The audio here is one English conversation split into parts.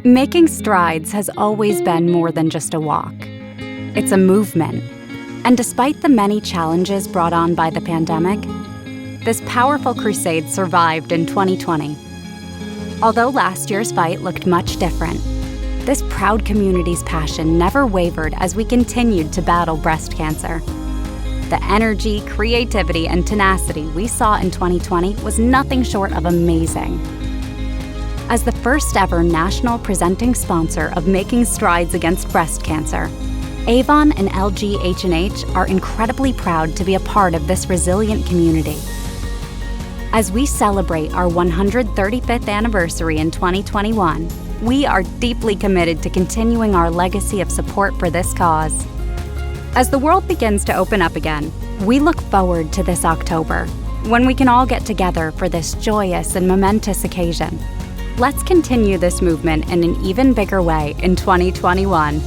Making strides has always been more than just a walk. It's a movement. And despite the many challenges brought on by the pandemic, this powerful crusade survived in 2020. Although last year's fight looked much different, this proud community's passion never wavered as we continued to battle breast cancer. The energy, creativity, and tenacity we saw in 2020 was nothing short of amazing. As the first ever national presenting sponsor of Making Strides Against Breast Cancer, Avon and LG H&H are incredibly proud to be a part of this resilient community. As we celebrate our 135th anniversary in 2021, we are deeply committed to continuing our legacy of support for this cause. As the world begins to open up again, we look forward to this October, when we can all get together for this joyous and momentous occasion. Let's continue this movement in an even bigger way in 2021.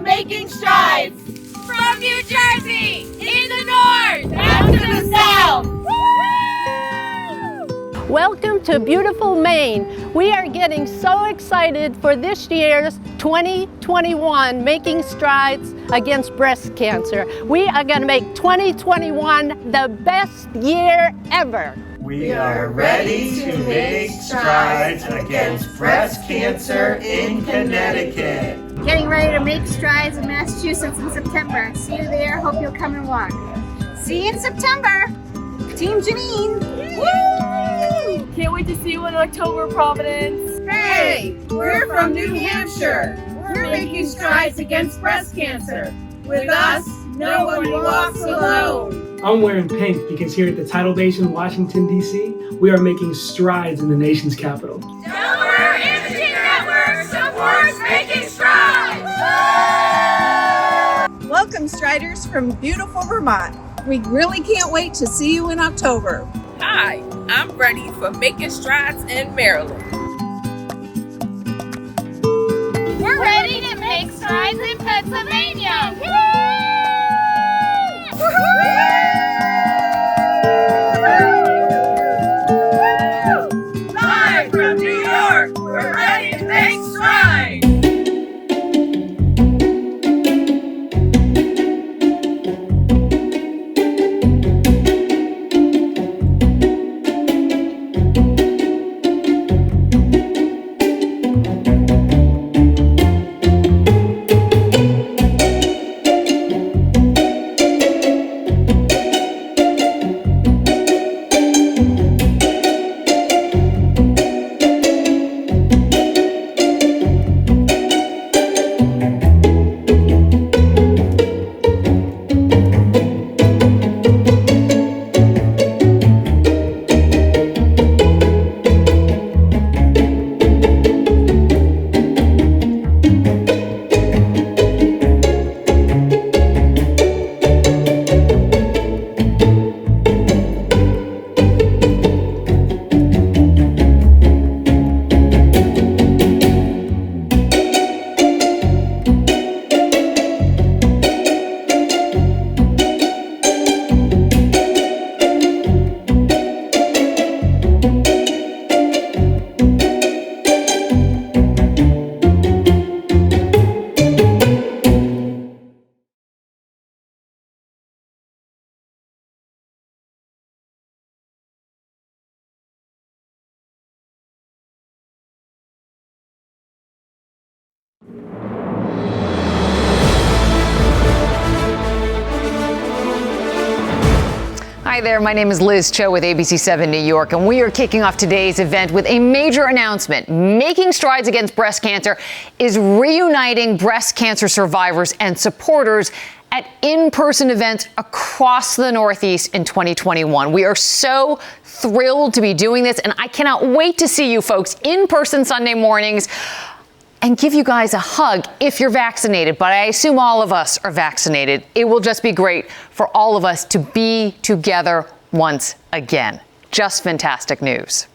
Making strides from New Jersey in the north down to the south. Woo! Welcome to beautiful Maine. We are getting so excited for this year's 2021 Making Strides Against Breast Cancer. We are going to make 2021 the best year ever. We are ready to make strides against breast cancer in Connecticut. Getting ready to make strides in Massachusetts in September. See you there. Hope you'll come and walk. See you in September. Team Janine. Woo! Can't wait to see you in October, Providence. Hey, we're from New Hampshire. We're making strides against breast cancer. With us, no one walks alone. I'm wearing pink because here at the Tidal Base in Washington, D.C., we are making strides in the nation's capital. Delaware Imaging Network supports Making Strides! Welcome, Striders from beautiful Vermont. We really can't wait to see you in October. Hi, I'm ready for Making Strides in Maryland. We're ready to make strides in Pennsylvania! Live from New York, we're ready to make strides. Hi there, my name is Liz Cho with ABC7 New York, and we are kicking off today's event with a major announcement. Making Strides Against Breast Cancer is reuniting breast cancer survivors and supporters at in-person events across the Northeast in 2021. We are so thrilled to be doing this, and I cannot wait to see you folks in person Sunday mornings and give you guys a hug if you're vaccinated, but I assume all of us are vaccinated. It will just be great for all of us to be together once again. Just fantastic news.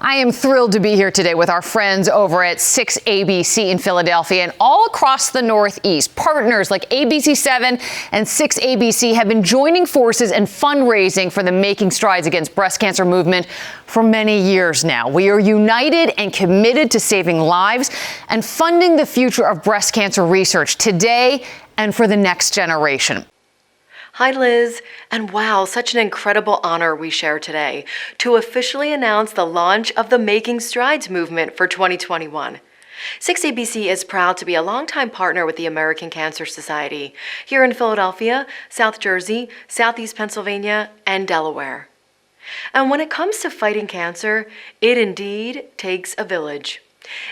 I am thrilled to be here today with our friends over at 6ABC in Philadelphia and all across the Northeast. Partners like ABC7 and 6ABC have been joining forces and fundraising for the Making Strides Against Breast Cancer movement for many years now. We are united and committed to saving lives and funding the future of breast cancer research today and for the next generation. Hi Liz, and wow, such an incredible honor we share today to officially announce the launch of the Making Strides movement for 2021. 6ABC is proud to be a longtime partner with the American Cancer Society here in Philadelphia, South Jersey, Southeast Pennsylvania, and Delaware. And when it comes to fighting cancer, it indeed takes a village.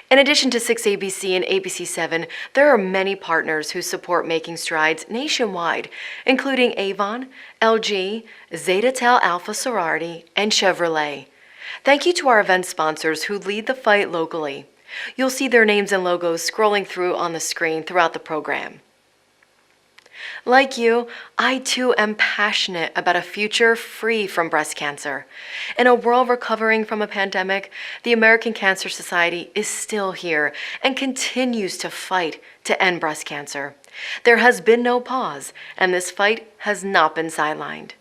In addition to 6ABC and ABC7, there are many partners who support Making Strides nationwide, including Avon, LG, Zeta Tau Alpha Sorority, and Chevrolet. Thank you to our event sponsors who lead the fight locally. You'll see their names and logos scrolling through on the screen throughout the program. Like you, I too am passionate about a future free from breast cancer. In a world recovering from a pandemic, the American Cancer Society is still here and continues to fight to end breast cancer. There has been no pause, and this fight has not been sidelined.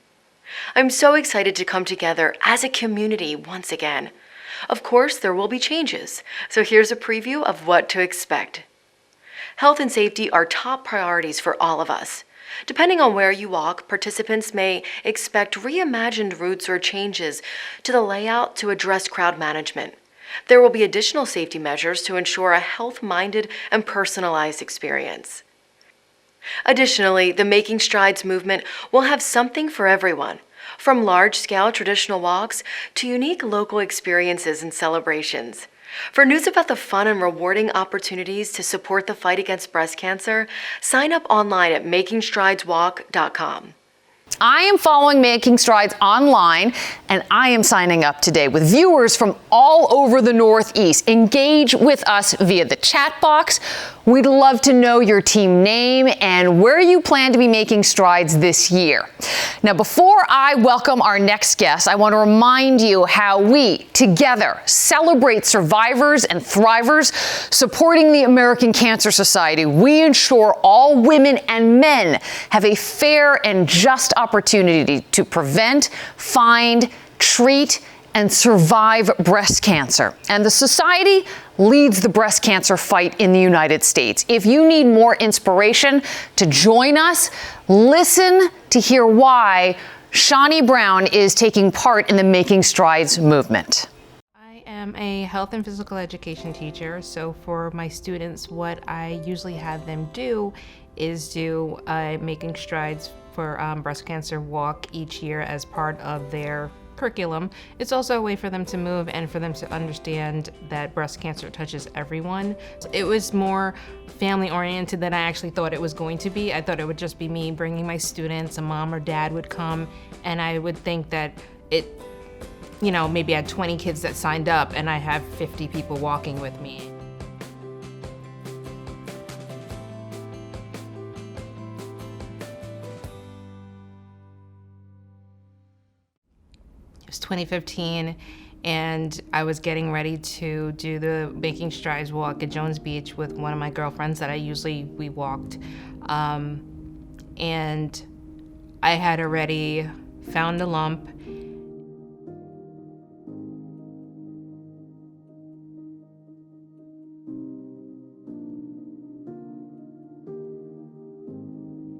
I'm so excited to come together as a community once again. Of course, there will be changes, so here's a preview of what to expect. Health and safety are top priorities for all of us. Depending on where you walk, participants may expect reimagined routes or changes to the layout to address crowd management. There will be additional safety measures to ensure a health-minded and personalized experience. Additionally, the Making Strides movement will have something for everyone, from large-scale traditional walks to unique local experiences and celebrations. For news about the fun and rewarding opportunities to support the fight against breast cancer, sign up online at makingstrideswalk.com. I am following Making Strides online, and I am signing up today with viewers from all over the Northeast. Engage with us via the chat box. We'd love to know your team name and where you plan to be making strides this year. Now, before I welcome our next guest, I want to remind you how we together celebrate survivors and thrivers. Supporting the American Cancer Society, we ensure all women and men have a fair and just opportunity to prevent, find, treat, and survive breast cancer. And the Society leads the breast cancer fight in the United States. If you need more inspiration to join us, listen to hear why Shawnee Brown is taking part in the Making Strides movement. I am a health and physical education teacher, so for my students, what I usually have them do is do a Making Strides for breast cancer walk each year as part of their curriculum. It's also a way for them to move and for them to understand that breast cancer touches everyone. It was more family oriented than I actually thought it was going to be. I thought it would just be me bringing my students, a mom or dad would come, and I would think that maybe I had 20 kids that signed up and I have 50 people walking with me. It was 2015, and I was getting ready to do the Making Strides walk at Jones Beach with one of my girlfriends that we walked. And I had already found a lump.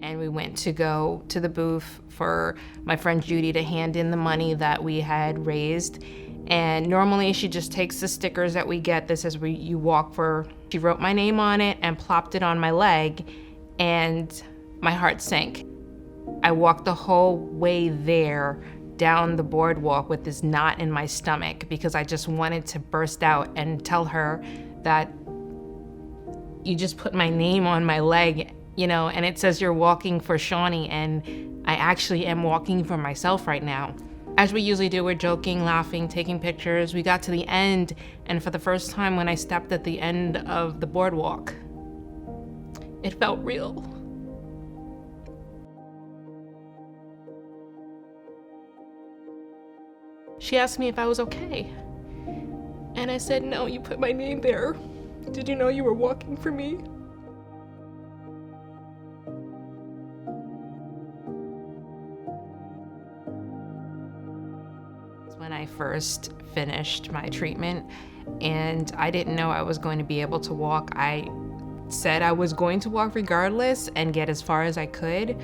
And we went to go to the booth for my friend Judy to hand in the money that we had raised. And normally she just takes the stickers that we get that says you walk for. She wrote my name on it and plopped it on my leg, and my heart sank. I walked the whole way there down the boardwalk with this knot in my stomach because I just wanted to burst out and tell her that you just put my name on my leg, and it says you're walking for Shawnee, and I actually am walking for myself right now. As we usually do, we're joking, laughing, taking pictures. We got to the end, and for the first time when I stepped at the end of the boardwalk, it felt real. She asked me if I was okay. And I said, no, you put my name there. Did you know you were walking for me? When I first finished my treatment, and I didn't know I was going to be able to walk. I said I was going to walk regardless and get as far as I could.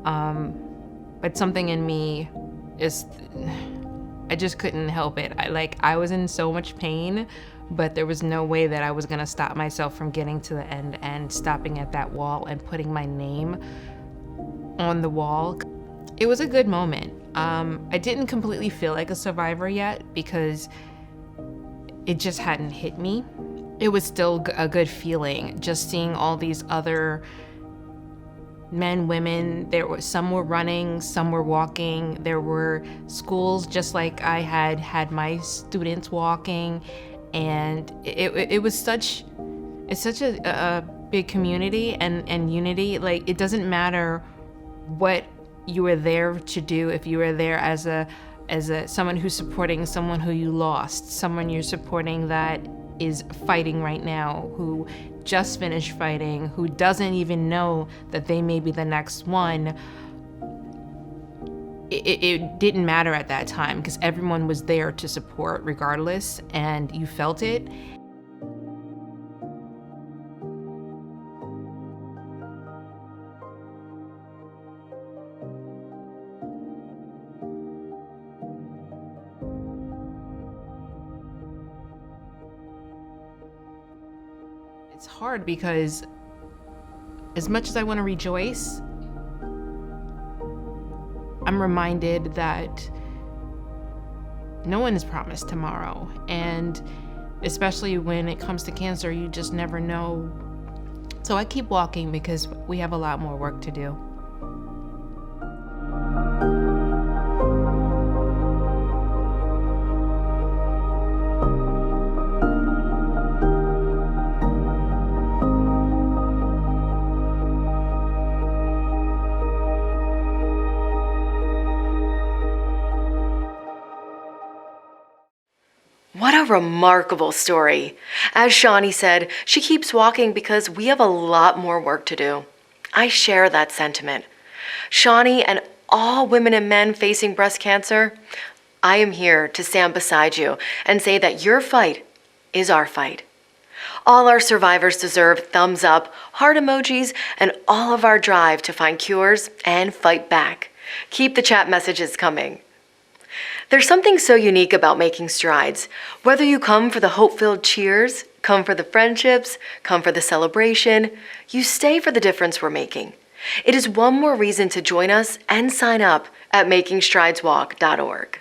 But something in me I just couldn't help it. I was in so much pain, but there was no way that I was gonna stop myself from getting to the end and stopping at that wall and putting my name on the wall. It was a good moment. I didn't completely feel like a survivor yet because it just hadn't hit me. It was still a good feeling, just seeing all these other men, women. Some were running, some were walking. There were schools just like I had my students walking, and it was such a big community and unity. Like, it doesn't matter what you were there to do. If you were there as someone who's supporting someone who you lost, someone you're supporting that is fighting right now, who just finished fighting, who doesn't even know that they may be the next one, it didn't matter at that time because everyone was there to support regardless, and you felt it. It's hard because as much as I want to rejoice, I'm reminded that no one is promised tomorrow. And especially when it comes to cancer, you just never know. So I keep walking because we have a lot more work to do. What a remarkable story. As Shawnee said, she keeps walking because we have a lot more work to do. I share that sentiment. Shawnee and all women and men facing breast cancer, I am here to stand beside you and say that your fight is our fight. All our survivors deserve thumbs up, heart emojis, and all of our drive to find cures and fight back. Keep the chat messages coming. There's something so unique about making strides. Whether you come for the hope-filled cheers, come for the friendships, come for the celebration, you stay for the difference we're making. It is one more reason to join us and sign up at makingstrideswalk.org.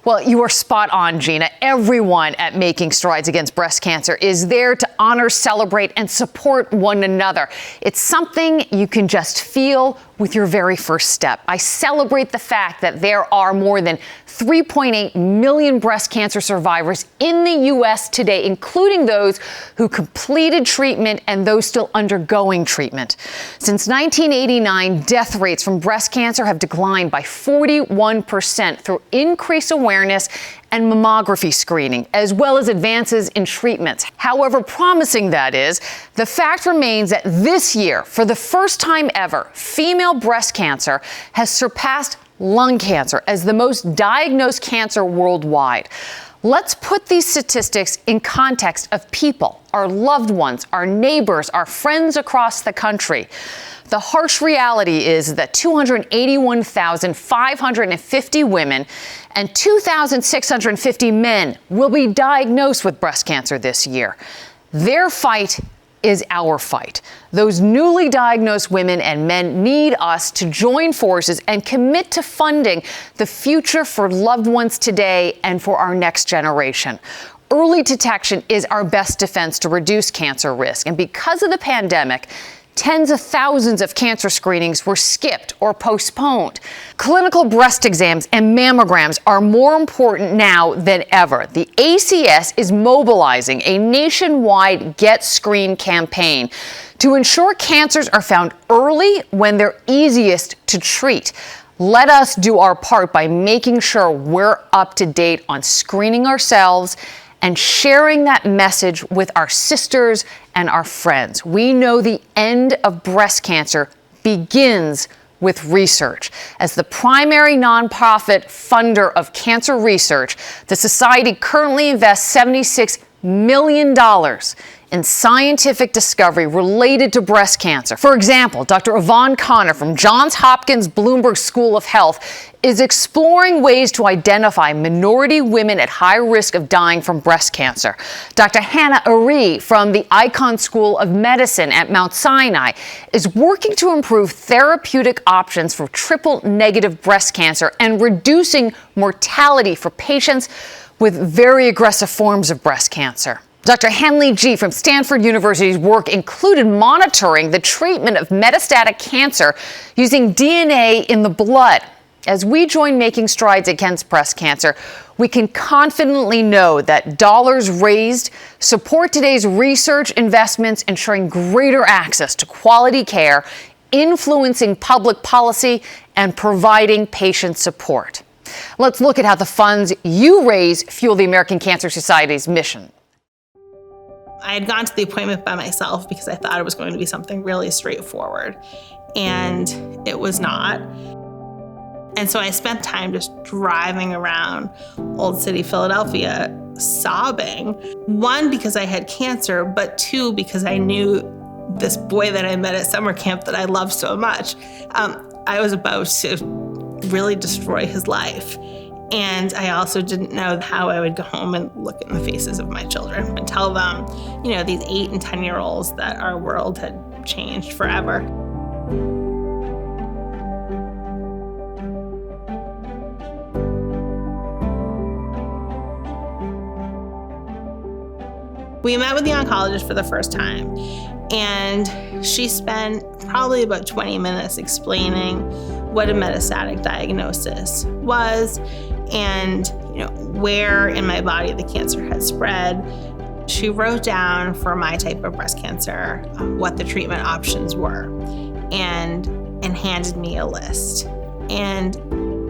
Well, you are spot on, Gina. Everyone at Making Strides Against Breast Cancer is there to honor, celebrate, and support one another. It's something you can just feel with your very first step. I celebrate the fact that there are more than 3.8 million breast cancer survivors in the U.S. today, including those who completed treatment and those still undergoing treatment. Since 1989, death rates from breast cancer have declined by 41% through increased awareness and mammography screening, as well as advances in treatments. However promising that is, the fact remains that this year, for the first time ever, female breast cancer has surpassed lung cancer as the most diagnosed cancer worldwide. Let's put these statistics in context of people, our loved ones, our neighbors, our friends across the country. The harsh reality is that 281,550 women and 2,650 men will be diagnosed with breast cancer this year. Their fight is our fight. Those newly diagnosed women and men need us to join forces and commit to funding the future for loved ones today and for our next generation. Early detection is our best defense to reduce cancer risk. And because of the pandemic, Tens of thousands of cancer screenings were skipped or postponed. Clinical breast exams and mammograms are more important now than ever. The ACS is mobilizing a nationwide Get Screened campaign to ensure cancers are found early when they're easiest to treat. Let us do our part by making sure we're up to date on screening ourselves and sharing that message with our sisters and our friends. We know the end of breast cancer begins with research. As the primary nonprofit funder of cancer research, the Society currently invests $76 million in scientific discovery related to breast cancer. For example, Dr. Yvonne Connor from Johns Hopkins Bloomberg School of Health is exploring ways to identify minority women at high risk of dying from breast cancer. Dr. Hannah Ari from the Icahn School of Medicine at Mount Sinai is working to improve therapeutic options for triple-negative breast cancer and reducing mortality for patients with very aggressive forms of breast cancer. Dr. Henley G. from Stanford University's work included monitoring the treatment of metastatic cancer using DNA in the blood. As we join Making Strides Against Breast Cancer, we can confidently know that dollars raised support today's research investments, ensuring greater access to quality care, influencing public policy, and providing patient support. Let's look at how the funds you raise fuel the American Cancer Society's mission. I had gone to the appointment by myself because I thought it was going to be something really straightforward, and it was not. And so I spent time just driving around Old City, Philadelphia, sobbing. One, because I had cancer, but two, because I knew this boy that I met at summer camp that I loved so much. I was about to really destroy his life. And I also didn't know how I would go home and look in the faces of my children and tell them, you know, these 8 and 10-year-olds that our world had changed forever. We met with the oncologist for the first time, and she spent probably about 20 minutes explaining what a metastatic diagnosis was and, you know, where in my body the cancer had spread. She wrote down for my type of breast cancer what the treatment options were and handed me a list. And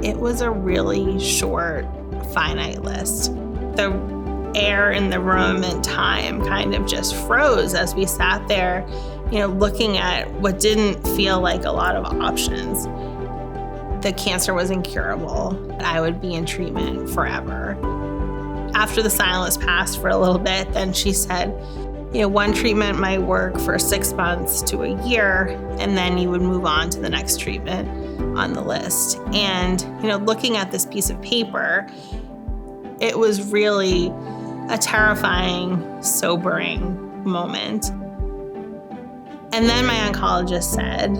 it was a really short, finite list. The air in the room and time kind of just froze as we sat there, you know, looking at what didn't feel like a lot of options. The cancer was incurable. I would be in treatment forever. After the silence passed for a little bit, then she said, you know, one treatment might work for 6 months to a year, and then you would move on to the next treatment on the list. And, you know, looking at this piece of paper, it was really a terrifying, sobering moment. And then my oncologist said,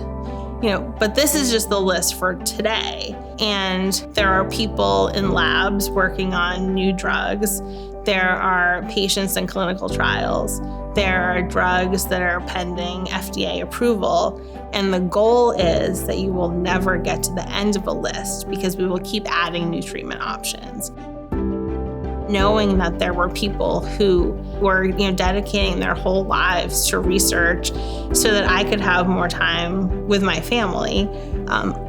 you know, but this is just the list for today. And there are people in labs working on new drugs. There are patients in clinical trials. There are drugs that are pending FDA approval. And the goal is that you will never get to the end of a list because we will keep adding new treatment options. Knowing that there were people who were, you know, dedicating their whole lives to research so that I could have more time with my family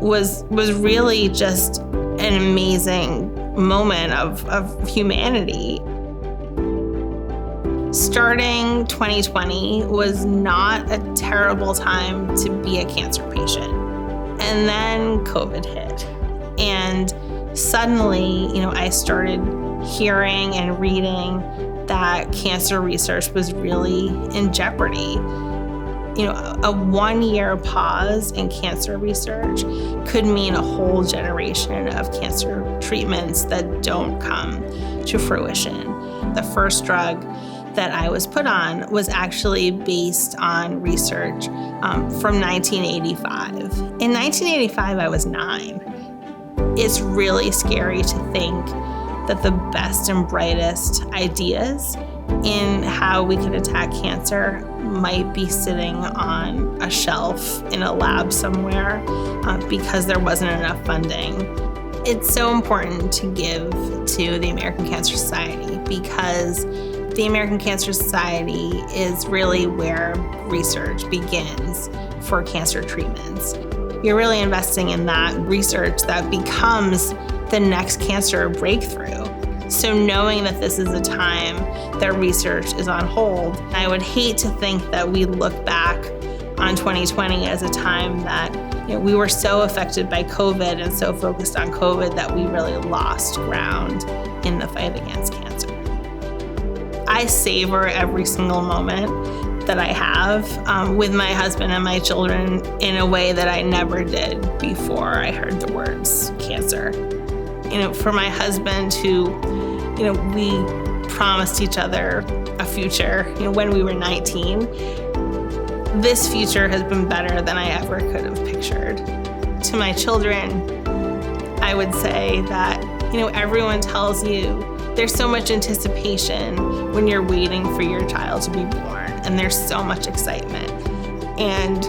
was really just an amazing moment of humanity. Starting 2020 was not a terrible time to be a cancer patient. And then COVID hit. And suddenly, you know, I started hearing and reading that cancer research was really in jeopardy. You know, a 1-year pause in cancer research could mean a whole generation of cancer treatments that don't come to fruition. The first drug that I was put on was actually based on research from 1985. In 1985, I was 9. It's really scary to think that the best and brightest ideas in how we can attack cancer might be sitting on a shelf in a lab somewhere because there wasn't enough funding. It's so important to give to the American Cancer Society because the American Cancer Society is really where research begins for cancer treatments. You're really investing in that research that becomes the next cancer breakthrough. So knowing that this is a time that research is on hold, I would hate to think that we look back on 2020 as a time that we were so affected by COVID and so focused on COVID that we really lost ground in the fight against cancer. I savor every single moment that I have with my husband and my children in a way that I never did before I heard the words cancer. For my husband who, we promised each other a future, when we were 19, this future has been better than I ever could have pictured. To my children, I would say that, everyone tells you there's so much anticipation when you're waiting for your child to be born, and there's so much excitement. And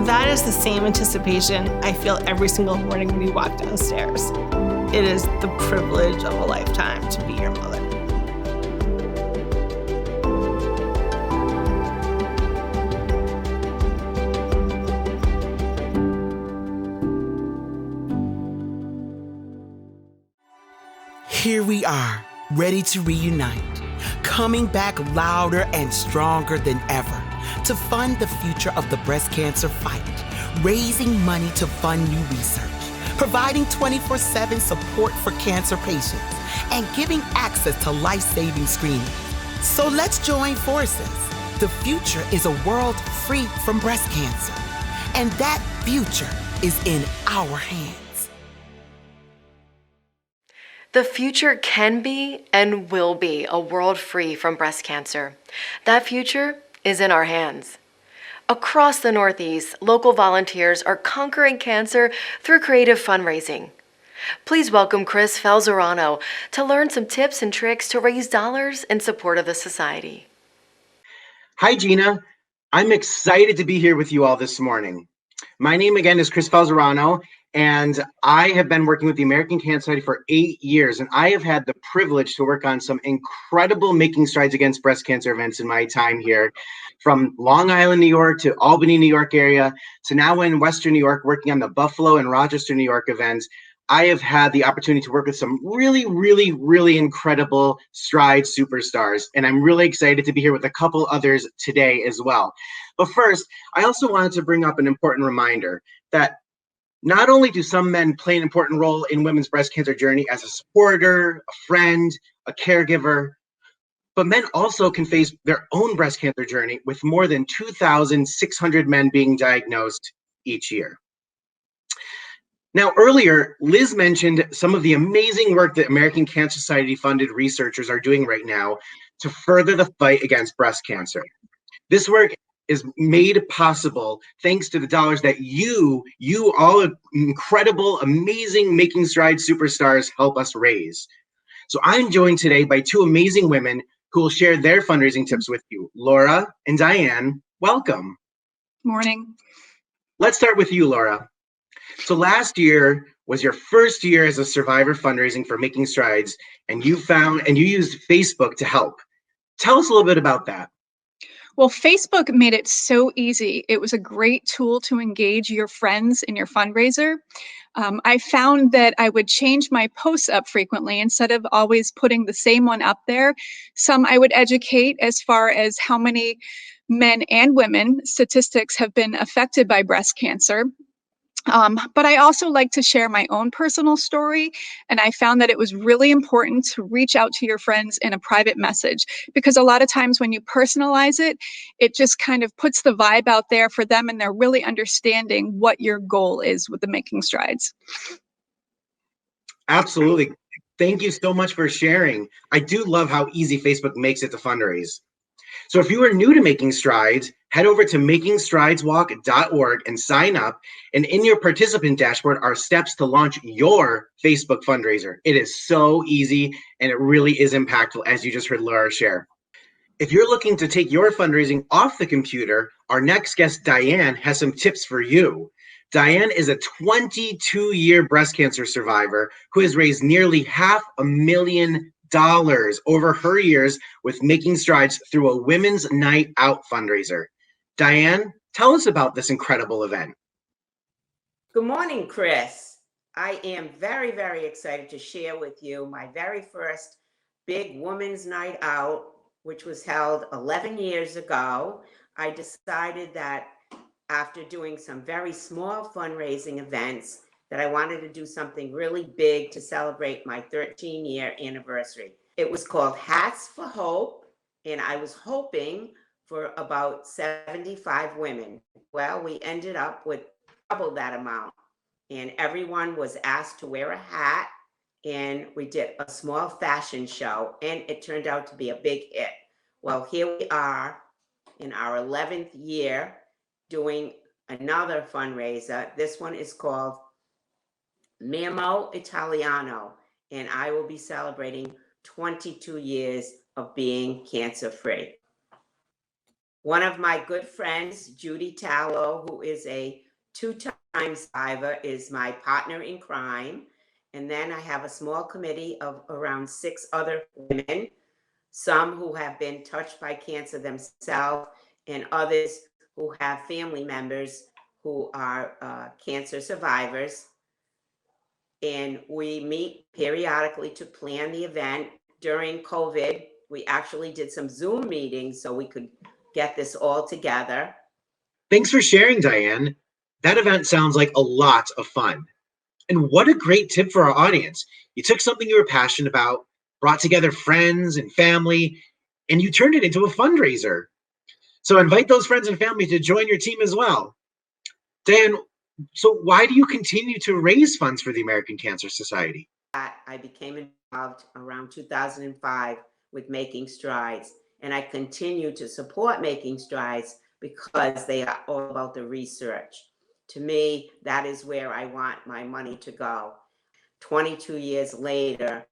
that is the same anticipation I feel every single morning when we walk downstairs. It is the privilege of a lifetime to be your mother. Here we are, ready to reunite, coming back louder and stronger than ever to fund the future of the breast cancer fight, raising money to fund new research, providing 24/7 support for cancer patients, and giving access to life-saving screening. So let's join forces. The future is a world free from breast cancer, and that future is in our hands. The future can be and will be a world free from breast cancer. That future is in our hands. Across the Northeast, local volunteers are conquering cancer through creative fundraising. Please welcome Chris Falzerano to learn some tips and tricks to raise dollars in support of the society. Hi, Gina. I'm excited to be here with you all this morning. My name again is Chris Falzerano, and I have been working with the American Cancer Society for 8 years, and I have had the privilege to work on some incredible Making Strides Against Breast Cancer events in my time here, from Long Island, New York to Albany, New York area, to now in Western New York, working on the Buffalo and Rochester, New York events. I have had the opportunity to work with some really, really, really incredible Stride superstars, and I'm really excited to be here with a couple others today as well. But first, I also wanted to bring up an important reminder that not only do some men play an important role in women's breast cancer journey as a supporter, a friend, a caregiver, but men also can face their own breast cancer journey with more than 2,600 men being diagnosed each year. Now, earlier, Liz mentioned some of the amazing work that American Cancer Society funded researchers are doing right now to further the fight against breast cancer. This work is made possible thanks to the dollars that you all incredible, amazing Making Strides superstars help us raise. So I'm joined today by two amazing women who will share their fundraising tips with you. Laura and Diane, welcome. Morning. Let's start with you, Laura. So last year was your first year as a survivor fundraising for Making Strides, and you used Facebook to help. Tell us a little bit about that. Well, Facebook made it so easy. It was a great tool to engage your friends in your fundraiser. I found that I would change my posts up frequently instead of always putting the same one up there. Some I would educate as far as how many men and women statistics have been affected by breast cancer. But I also like to share my own personal story, and I found that it was really important to reach out to your friends in a private message, because a lot of times when you personalize it, it just kind of puts the vibe out there for them, and they're really understanding what your goal is with the Making Strides. Absolutely. Thank you so much for sharing. I do love how easy Facebook makes it to fundraise. So if you are new to Making Strides, Head over to makingstrideswalk.org and sign up. And in your participant dashboard are steps to launch your Facebook fundraiser. It is so easy and it really is impactful, as you just heard Laura share. If you're looking to take your fundraising off the computer, our next guest, Diane, has some tips for you. Diane is a 22-year breast cancer survivor who has raised nearly $500,000 over her years with Making Strides through a Women's Night Out fundraiser. Diane, tell us about this incredible event. Good morning, Chris. I am very, very excited to share with you my very first big Women's Night Out, which was held 11 years ago. I decided that after doing some very small fundraising events that I wanted to do something really big to celebrate my 13-year anniversary. It was called Hats for Hope, and I was hoping for about 75 women. Well, we ended up with double that amount, and everyone was asked to wear a hat, and we did a small fashion show, and it turned out to be a big hit. Well, here we are in our 11th year doing another fundraiser. This one is called Memo Italiano, and I will be celebrating 22 years of being cancer-free. One of my good friends, Judy Tallow, who is a two-time survivor, is my partner in crime. And then I have a small committee of around 6 other women, some who have been touched by cancer themselves, and others who have family members who are cancer survivors. And we meet periodically to plan the event. During COVID, we actually did some Zoom meetings so we could get this all together. Thanks for sharing, Diane. That event sounds like a lot of fun. And what a great tip for our audience. You took something you were passionate about, brought together friends and family, and you turned it into a fundraiser. So invite those friends and family to join your team as well. Diane, so why do you continue to raise funds for the American Cancer Society? I became involved around 2005 with Making Strides, and I continue to support Making Strides because they are all about the research. To me, that is where I want my money to go. 22 years later,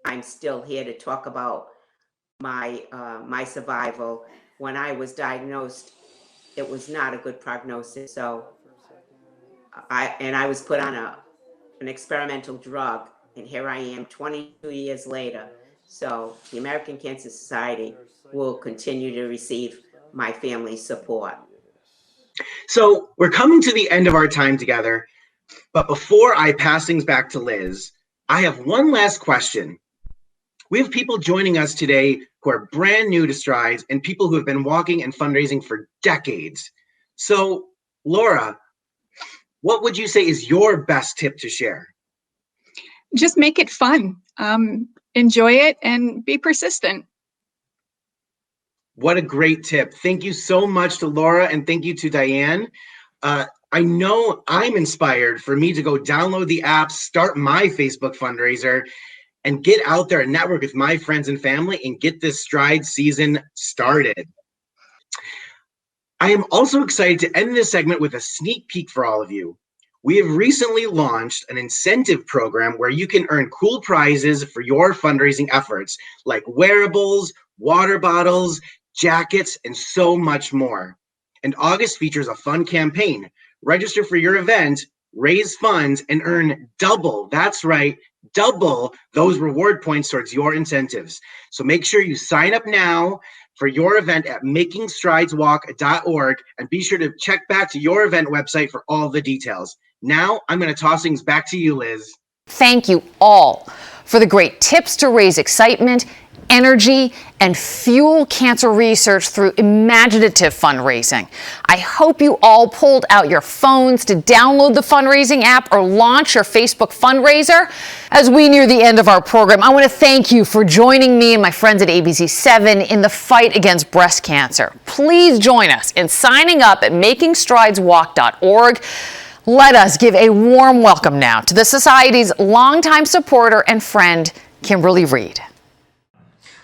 I'm still here to talk about my survival. When I was diagnosed, it was not a good prognosis. So I was put on an experimental drug, and here I am 22 years later. So the American Cancer Society will continue to receive my family's support. So we're coming to the end of our time together, but before I pass things back to Liz, I have one last question. We have people joining us today who are brand new to Strides and people who have been walking and fundraising for decades. So Laura, what would you say is your best tip to share? Just make it fun. Enjoy it and be persistent. What a great tip. Thank you so much to Laura, and thank you to Diane. I know I'm inspired for me to go download the app, start my Facebook fundraiser, and get out there and network with my friends and family and get this Stride season started. I am also excited to end this segment with a sneak peek for all of you. We have recently launched an incentive program where you can earn cool prizes for your fundraising efforts, like wearables, water bottles, jackets, and so much more. And August features a fun campaign. Register for your event, raise funds, and earn double, that's right, double those reward points towards your incentives. So make sure you sign up now for your event at makingstrideswalk.org, and be sure to check back to your event website for all the details. Now, I'm going to toss things back to you, Liz. Thank you all for the great tips to raise excitement, energy, and fuel cancer research through imaginative fundraising. I hope you all pulled out your phones to download the fundraising app or launch your Facebook fundraiser. As we near the end of our program, I want to thank you for joining me and my friends at ABC7 in the fight against breast cancer. Please join us in signing up at makingstrideswalk.org. Let us give a warm welcome now to the Society's longtime supporter and friend, Kimberly Reed.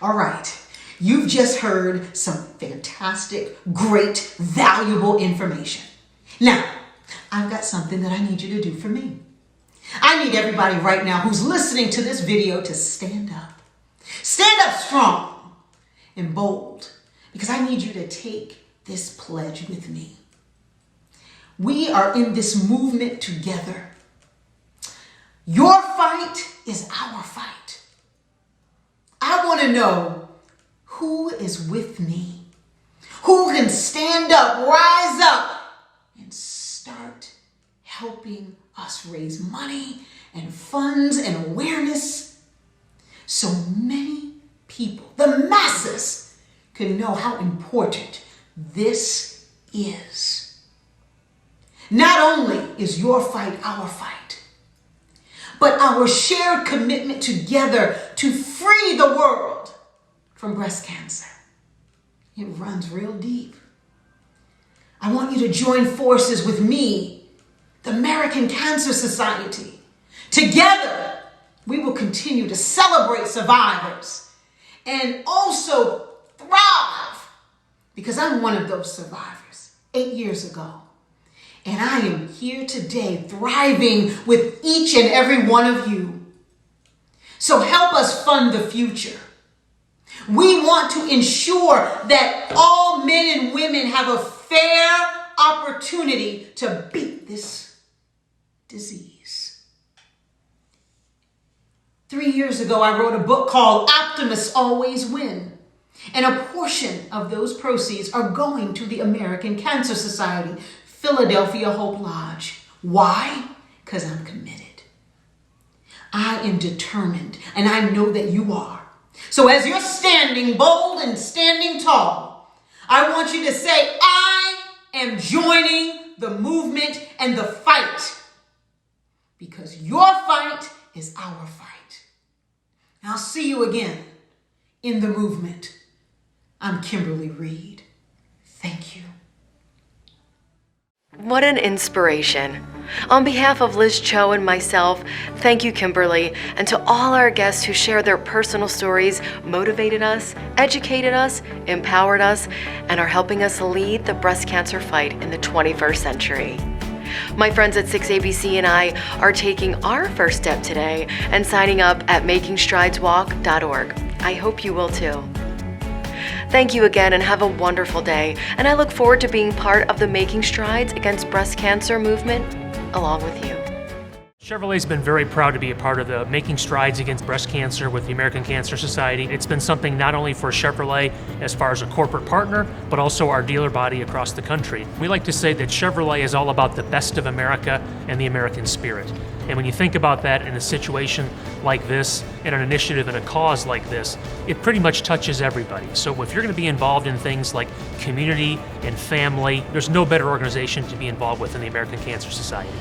All right. You've just heard some fantastic, great, valuable information. Now, I've got something that I need you to do for me. I need everybody right now who's listening to this video to stand up. Stand up strong and bold, because I need you to take this pledge with me. We are in this movement together. Your fight is our fight. I want to know who is with me, who can stand up, rise up, and start helping us raise money and funds and awareness so many people, the masses, can know how important this is. Not only is your fight our fight, but our shared commitment together to free the world from breast cancer. It runs real deep. I want you to join forces with me, the American Cancer Society. Together, we will continue to celebrate survivors and also thrive, because I'm one of those survivors 8 years ago. And I am here today thriving with each and every one of you. So help us fund the future. We want to ensure that all men and women have a fair opportunity to beat this disease. 3 years ago, I wrote a book called Optimists Always Win. And a portion of those proceeds are going to the American Cancer Society, Philadelphia Hope Lodge. Why? Because I'm committed. I am determined, and I know that you are. So as you're standing bold and standing tall, I want you to say, I am joining the movement and the fight, because your fight is our fight. I'll see you again in the movement. I'm Kimberly Reed. Thank you. What an inspiration. On behalf of Liz Cho and myself, thank you, Kimberly, and to all our guests who shared their personal stories, motivated us, educated us, empowered us, and are helping us lead the breast cancer fight in the 21st century. My friends at 6ABC and I are taking our first step today and signing up at makingstrideswalk.org. I hope you will too. Thank you again and have a wonderful day, and I look forward to being part of the Making Strides Against Breast Cancer movement along with you. Chevrolet's been very proud to be a part of the Making Strides Against Breast Cancer with the American Cancer Society. It's been something not only for Chevrolet as far as a corporate partner, but also our dealer body across the country. We like to say that Chevrolet is all about the best of America and the American spirit. And when you think about that in a situation like this, in an initiative and a cause like this, it pretty much touches everybody. So if you're going to be involved in things like community and family, there's no better organization to be involved with than the American Cancer Society.